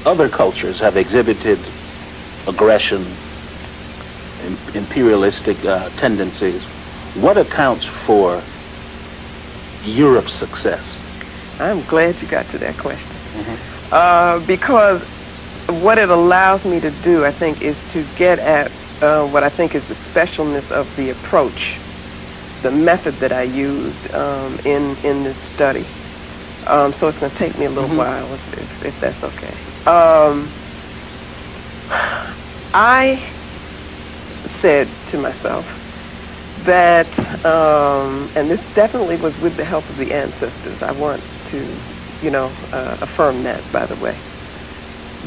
other cultures have exhibited aggression, imperialistic tendencies. What accounts for Europe's success? I'm glad you got to that question. Because what it allows me to do, I think, is to get at what I think is the specialness of the approach, the method that I used in this study. So it's going to take me a little while, if that's okay. I said to myself that, and this definitely was with the help of the ancestors. I want to, affirm that, by the way,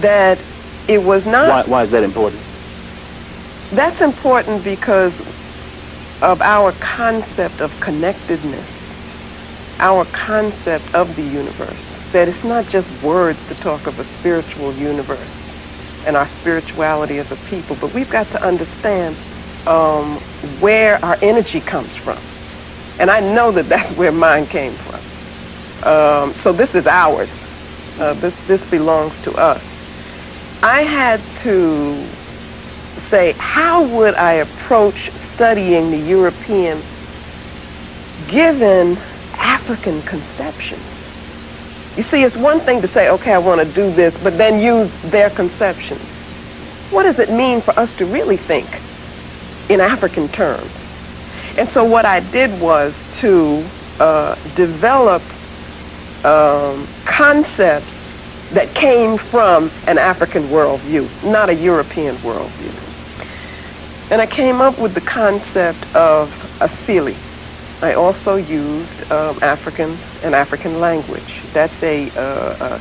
that it was not... Why is that important? That's important because of our concept of connectedness, our concept of the universe, that it's not just words to talk of a spiritual universe and our spirituality as a people, but we've got to understand where our energy comes from. And I know that that's where mine came from. So this is ours. This belongs to us. I had to say, how would I approach studying the European given African conceptions? You see, it's one thing to say, okay, I want to do this, but then use their conceptions. What does it mean for us to really think in African terms? And so what I did was to develop concepts that came from an African worldview, not a European worldview. And I came up with the concept of asili. I also used an African language. That's a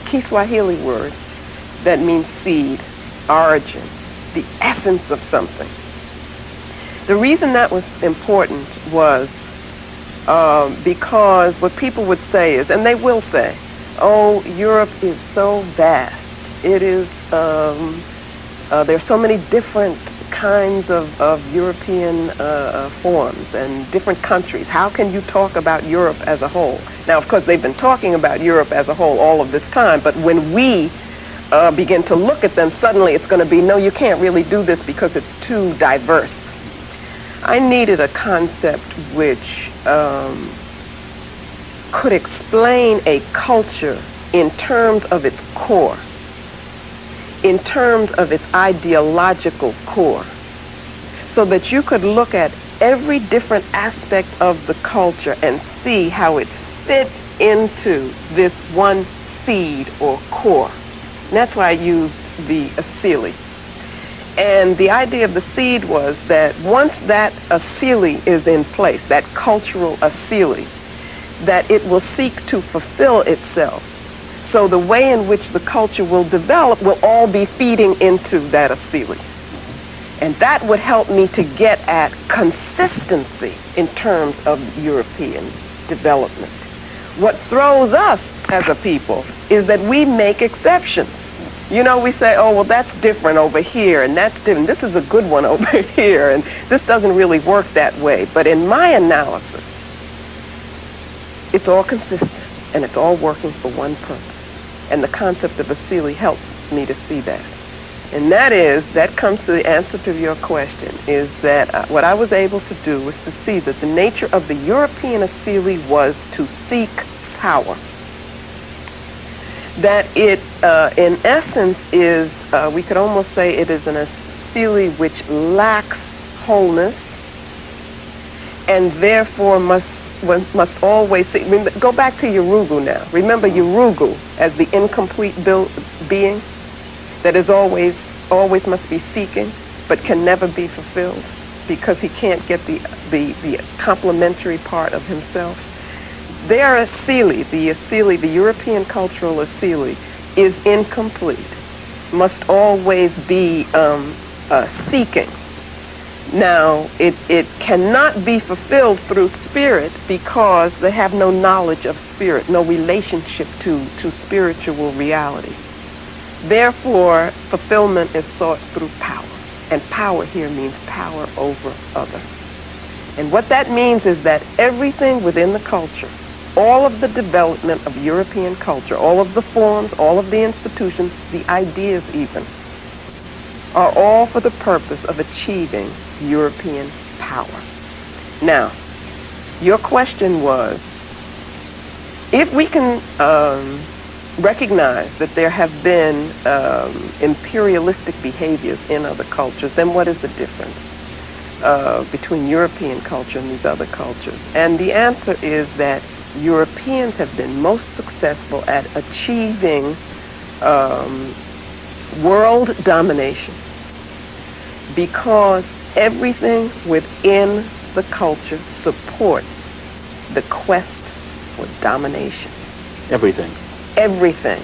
Kiswahili word that means seed, origin, the essence of something. The reason that was important was because what people would say is, and they will say, oh, Europe is so vast. It is, there's so many different kinds of European forms and different countries. How can you talk about Europe as a whole? Now, of course, they've been talking about Europe as a whole all of this time, but when we begin to look at them, suddenly it's going to be, no, you can't really do this because it's too diverse. I needed a concept which could explain a culture in terms of its core, in terms of its ideological core, so that you could look at every different aspect of the culture and see how it fits into this one seed or core. And that's why I used the asili. And the idea of the seed was that once that asili is in place, that cultural asili, that it will seek to fulfill itself. So the way in which the culture will develop will all be feeding into that asili. And that would help me to get at consistency in terms of European development. What throws us as a people is that we make exceptions. You know, we say, oh, well, that's different over here, and that's different. This is a good one over here, and this doesn't really work that way. But in my analysis, it's all consistent, and it's all working for one purpose. And the concept of asili helps me to see that. And that comes to the answer to your question, is that what I was able to do was to see that the nature of the European asili was to seek power. That it, in essence, is, we could almost say it is an asili which lacks wholeness, and therefore must always see. Go back to Yurugu now. Remember Yurugu as the incomplete being that is always must be seeking, but can never be fulfilled because he can't get the complementary part of himself. Their asili, the European cultural asili, is incomplete, must always be seeking. Now, it cannot be fulfilled through spirit because they have no knowledge of spirit, no relationship to spiritual reality. Therefore, fulfillment is sought through power. And power here means power over others. And what that means is that everything within the culture all of the development of European culture, all of the forms, all of the institutions, the ideas even, are all for the purpose of achieving European power. Now, your question was, if we can recognize that there have been imperialistic behaviors in other cultures, then what is the difference between European culture and these other cultures? And the answer is that Europeans have been most successful at achieving world domination because everything within the culture supports the quest for domination. Everything. Everything.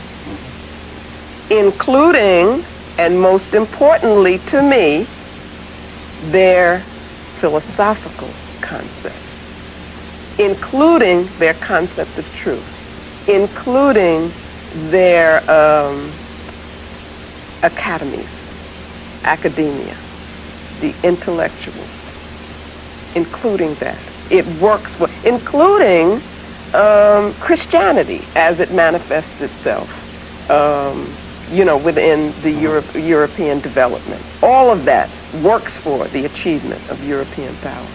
Including, and most importantly to me, their philosophical concepts, including their concept of truth, including their academies, academia, the intellectuals, including that. It works for, including Christianity as it manifests itself, within the European development. All of that works for the achievement of European power.